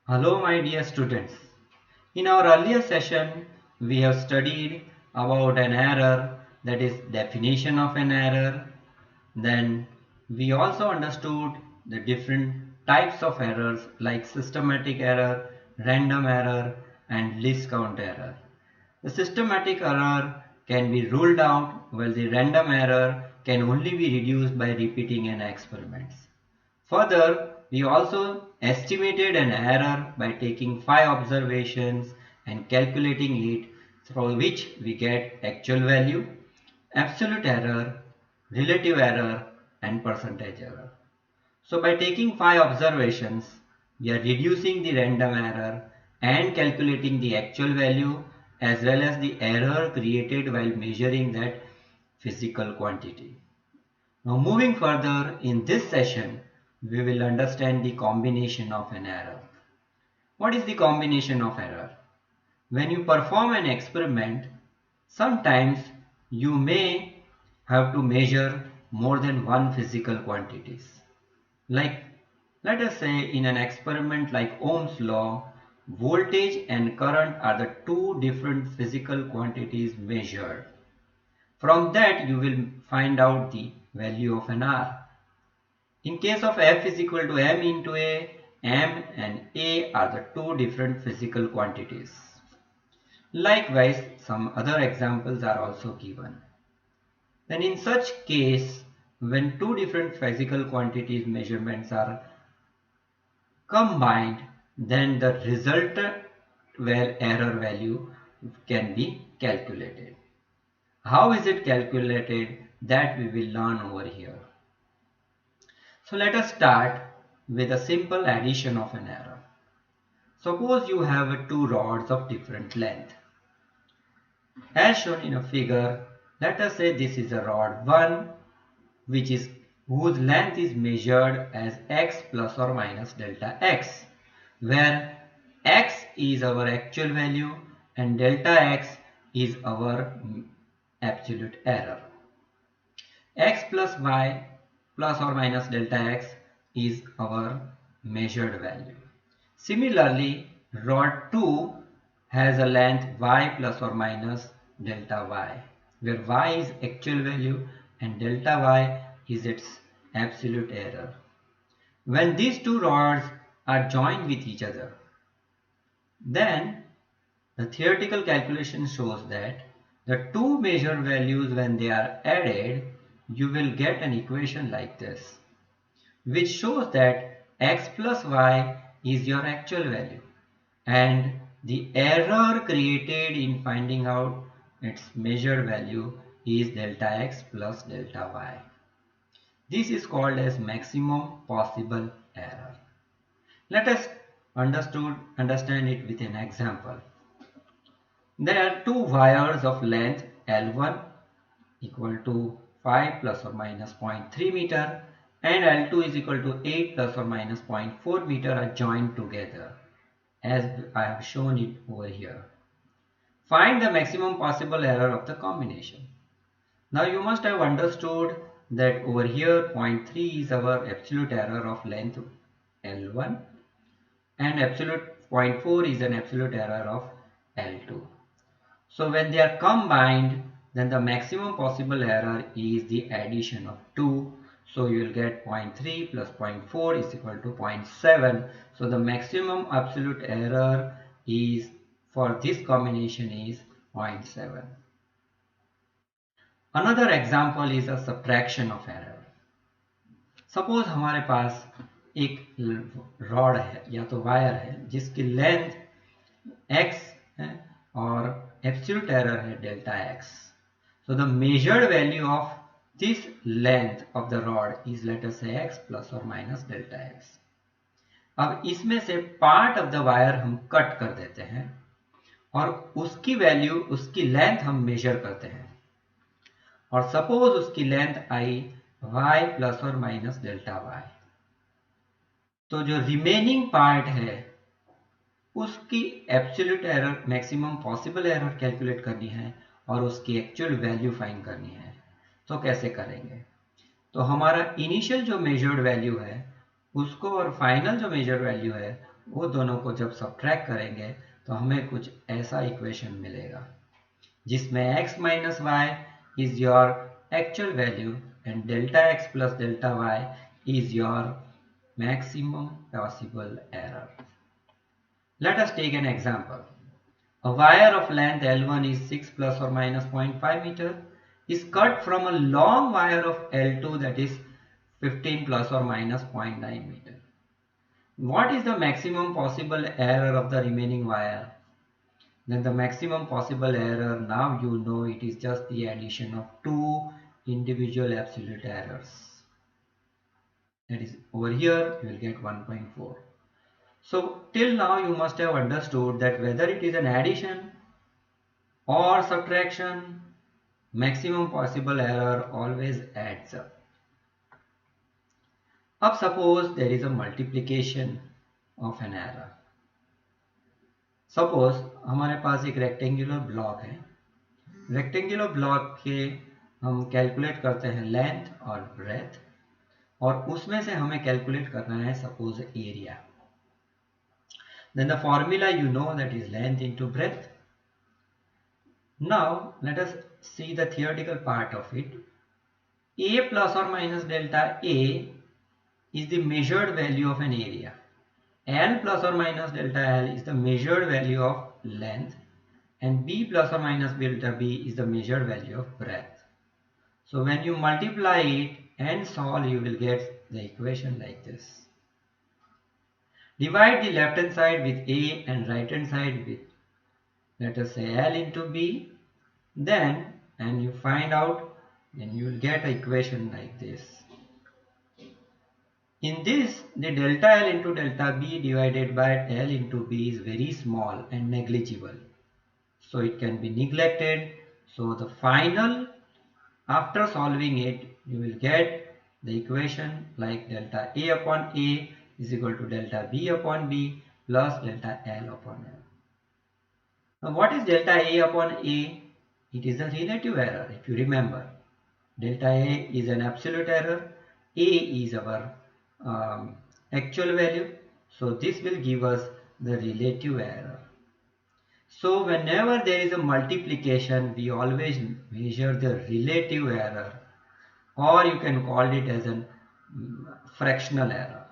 Hello, my dear students. In our earlier session, we have studied about an error, that is definition of an error. Then we also understood the different types of errors like systematic error, random error, and least count error. The systematic error can be ruled out while the random error can only be reduced by repeating an experiment. Further, we also estimated an error by taking 5 observations and calculating it, through which we get actual value, absolute error, relative error, and percentage error. So by taking 5 observations, we are reducing the random error and calculating the actual value as well as the error created while measuring that physical quantity. Now moving further, in this session, we will understand the combination of an error. What is the combination of error? When you perform an experiment, sometimes you may have to measure more than one physical quantities. Like, let us say in an experiment like Ohm's law, voltage and current are the two different physical quantities measured. From that, you will find out the value of an R. In case of F is equal to m into A, m and A are the two different physical quantities. Likewise, some other examples are also given. Then in such case, when two different physical quantities measurements are combined, then the resultant error value can be calculated. How is it calculated? That we will learn over here. So let us start with a simple addition of an error. Suppose you have two rods of different length. As shown in a figure, let us say this is a rod 1 whose length is measured as x plus or minus delta x, where x is our actual value and delta x is our absolute error. X plus y plus or minus delta x is our measured value. Similarly, rod 2 has a length y plus or minus delta y, where y is actual value and delta y is its absolute error. When these two rods are joined with each other, then the theoretical calculation shows that the two measured values, when they are added, you will get an equation like this, which shows that x plus y is your actual value and the error created in finding out its measured value is delta x plus delta y. This is called as maximum possible error. Let us understand it with an example. There are two wires of length L1 equal to 5 plus or minus 0.3 meter and L2 is equal to 8 plus or minus 0.4 meter are joined together, as I have shown it over here. Find the maximum possible error of the combination. Now you must have understood that over here 0.3 is our absolute error of length L1 and absolute 0.4 is an absolute error of L2. So when they are combined, then the maximum possible error is the addition of 2. So you will get 0.3 plus 0.4 is equal to 0.7. So the maximum absolute error is for this combination is 0.7. Another example is a subtraction of error. Suppose हमारे पास एक rod है या तो wire है जिसकी length x है और absolute error है delta x. So the measured value of this length of the rod is, let us say, x plus or minus delta x. अब इसमें से part of the wire हम cut कर देते हैं और उसकी वैल्यू, उसकी लेंथ हम मेजर करते हैं और सपोज उसकी लेंथ आई y प्लस और माइनस डेल्टा y. तो जो रिमेनिंग पार्ट है उसकी absolute error, maximum possible error calculate करनी है और उसकी एक्चुअल वैल्यू फाइंड करनी है. तो कैसे करेंगे? तो हमारा इनिशियल जो मेजर्ड वैल्यू है उसको और फाइनल जो मेजर्ड वैल्यू है वो दोनों को जब सब्ट्रैक्ट करेंगे तो हमें कुछ ऐसा इक्वेशन मिलेगा जिसमें x minus y is your actual value and delta x plus delta y is your maximum possible error. Let us take an example. A wire of length L1 is 6 plus or minus 0.5 meter is cut from a long wire of L2 that is 15 plus or minus 0.9 meter. What is the maximum possible error of the remaining wire? Then the maximum possible error, now you know it is just the addition of two individual absolute errors. That is over here you will get 1.4. So till now you must have understood that whether it is an addition or subtraction, maximum possible error always adds up. अब suppose there is a multiplication of an error. Suppose हमारे पास एक rectangular block है. Rectangular block के हम calculate करते हैं length और breadth और उसमें से हमें calculate करना है suppose area. Then the formula you know that is length into breadth. Now let us see the theoretical part of it. A plus or minus delta A is the measured value of an area. L plus or minus delta L is the measured value of length and B plus or minus delta B is the measured value of breadth. So when you multiply it and solve, you will get the equation like this. Divide the left hand side with A and right hand side with, let us say, L into B. Then and you find out, then you will get an equation like this. In this, the delta L into delta B divided by L into B is very small and negligible. So it can be neglected. So the final, after solving it, you will get the equation like delta A upon A is equal to delta B upon B plus delta L upon L. Now what is delta A upon A? It is a relative error, if you remember. Delta A is an absolute error. A is our actual value. So this will give us the relative error. So whenever there is a multiplication, we always measure the relative error, or you can call it as a fractional error.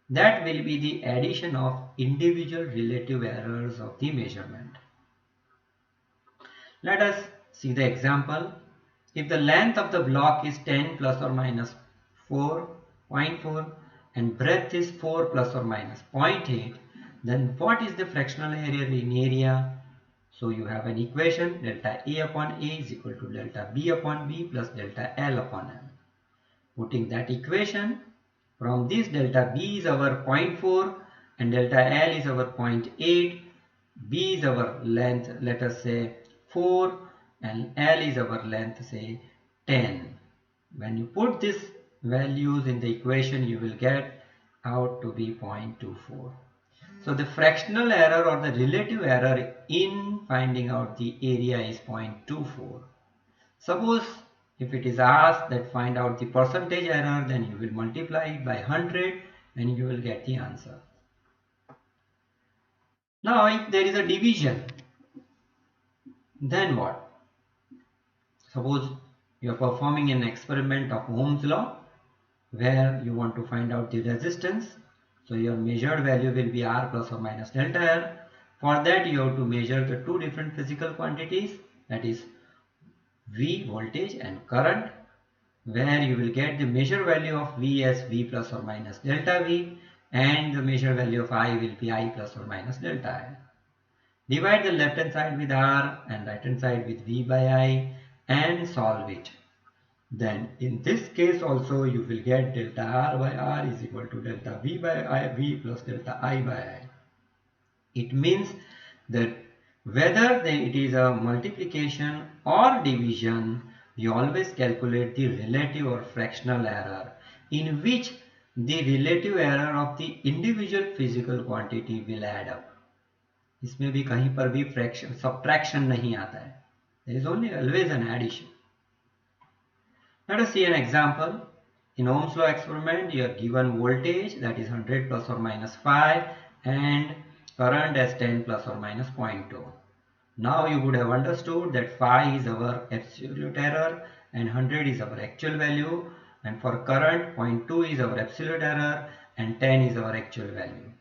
That will be the addition of individual relative errors of the measurement. Let us see the example. If the length of the block is 10 plus or minus 4.4 and breadth is 4 plus or minus 0.8, then what is the fractional area in area? So you have an equation delta A upon A is equal to delta B upon B plus delta L upon L. Putting that equation, from this delta B is our 0.4 and delta L is our 0.8, B is our length, let us say 4, and L is our length, say 10. When you put these values in the equation, you will get out to be 0.24. So the fractional error or the relative error in finding out the area is 0.24. Suppose if it is asked that find out the percentage error, then you will multiply it by 100 and you will get the answer. Now if there is a division, then what? Suppose you are performing an experiment of Ohm's law where you want to find out the resistance. So your measured value will be R plus or minus delta L. For that you have to measure the two different physical quantities, that is V voltage and current, where you will get the measured value of V as V plus or minus delta V and the measured value of I will be I plus or minus delta L. Divide the left hand side with R and right hand side with V by I and solve it. Then in this case also you will get delta R by R is equal to delta V by I V plus delta I by I. It means that whether it is a multiplication or division, we always calculate the relative or fractional error, in which the relative error of the individual physical quantity will add up. इसमें भी कहीं पर भी fraction subtraction नहीं आता है. There is only always an addition. Let us see an example. In Ohm's law experiment, you are given voltage that is 100 plus or minus 5 and current as 10 plus or minus 0.2. Now you would have understood that phi is our absolute error and 100 is our actual value, and for current 0.2 is our absolute error and 10 is our actual value.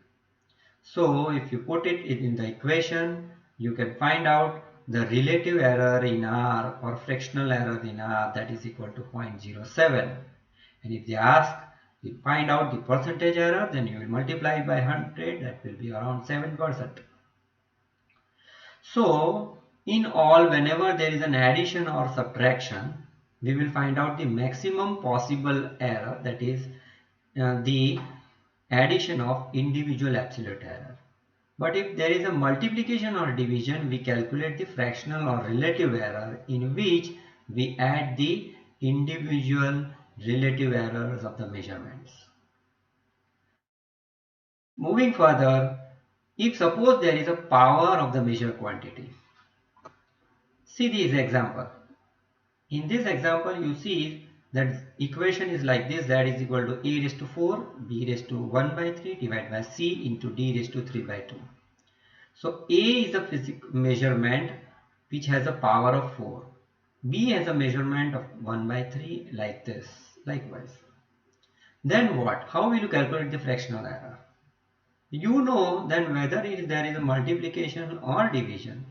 So if you put it in the equation, you can find out the relative error in R or fractional error in R, that is equal to 0.07. And if they ask you find out the percentage error, then you will multiply it by 100, that will be around 7%. So in all, whenever there is an addition or subtraction, we will find out the maximum possible error, that is the addition of individual absolute error. But if there is a multiplication or division, we calculate the fractional or relative error, in which we add the individual relative errors of the measurements. Moving further, if suppose there is a power of the measured quantity. See this example. In this example, you see that equation is like this, that is equal to a raised to 4, b raised to 1 by 3 divided by c into d raised to 3 by 2. So a is a physical measurement which has a power of 4. B has a measurement of 1 by 3 like this, likewise. Then what? How will you calculate the fractional error? You know then whether there is a multiplication or division,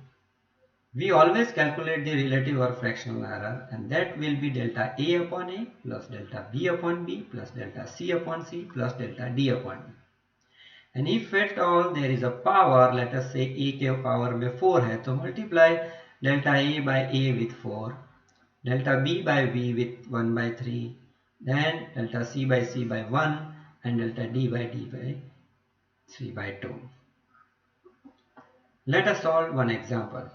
we always calculate the relative or fractional error, and that will be delta A upon A plus delta B upon B plus delta C upon C plus delta D upon D. And if at all there is a power, let us say A के power में 4 है, तो multiply delta A by A with 4, delta B by B with 1 by 3, then delta C by C by 1 and delta D by 3 by 2. Let us solve one example.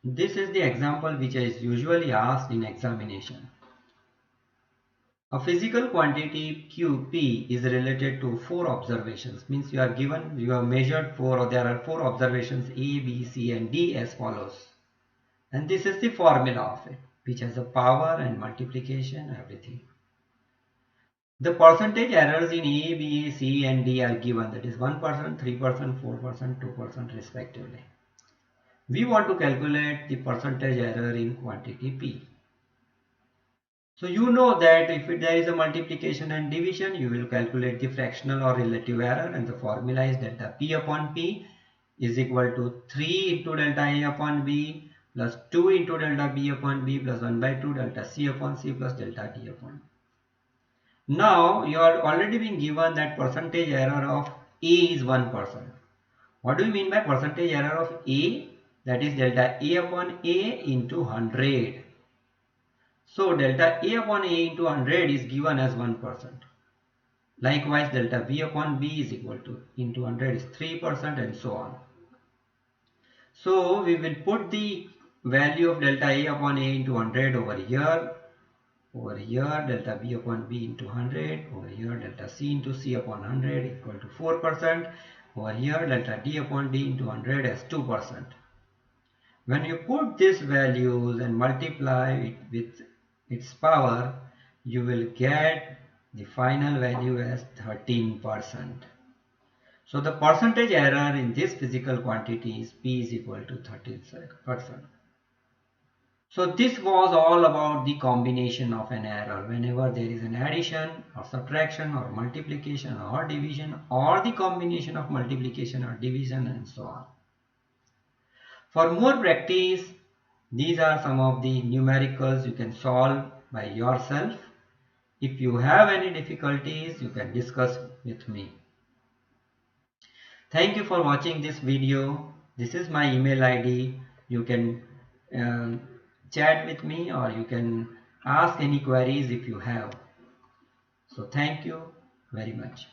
This is the example which is usually asked in examination. A physical quantity P is related to 4 observations. Means you are given, you have measured 4, or there are 4 observations A, B, C and D as follows. And this is the formula of it, which has a power and multiplication, everything. The percentage errors in A, B, C and D are given, that is 1%, 3%, 4%, 2% respectively. We want to calculate the percentage error in quantity P. So you know that if there is a multiplication and division, you will calculate the fractional or relative error, and the formula is delta P upon P is equal to 3 into delta A upon B plus 2 into delta B upon B plus 1 by 2 delta C upon C plus delta D upon D. Now you are already been given that percentage error of A is 1%. What do you mean by percentage error of A? That is delta A upon A into 100. So delta A upon A into 100 is given as 1%. Likewise, delta B upon B is equal to into 100 is 3% and so on. So we will put the value of delta A upon A into 100 over here delta B upon B into 100, over here delta C into C upon 100 equal to 4%, over here delta D upon D into 100 as 2%. When you put these values and multiply it with its power, you will get the final value as 13%. So the percentage error in this physical quantity is P is equal to 13%. So this was all about the combination of an error whenever there is an addition or subtraction or multiplication or division, or the combination of multiplication or division and so on. For more practice, these are some of the numericals you can solve by yourself. If you have any difficulties, you can discuss with me. Thank you for watching this video. This is my email ID. You can chat with me, or you can ask any queries if you have. So thank you very much.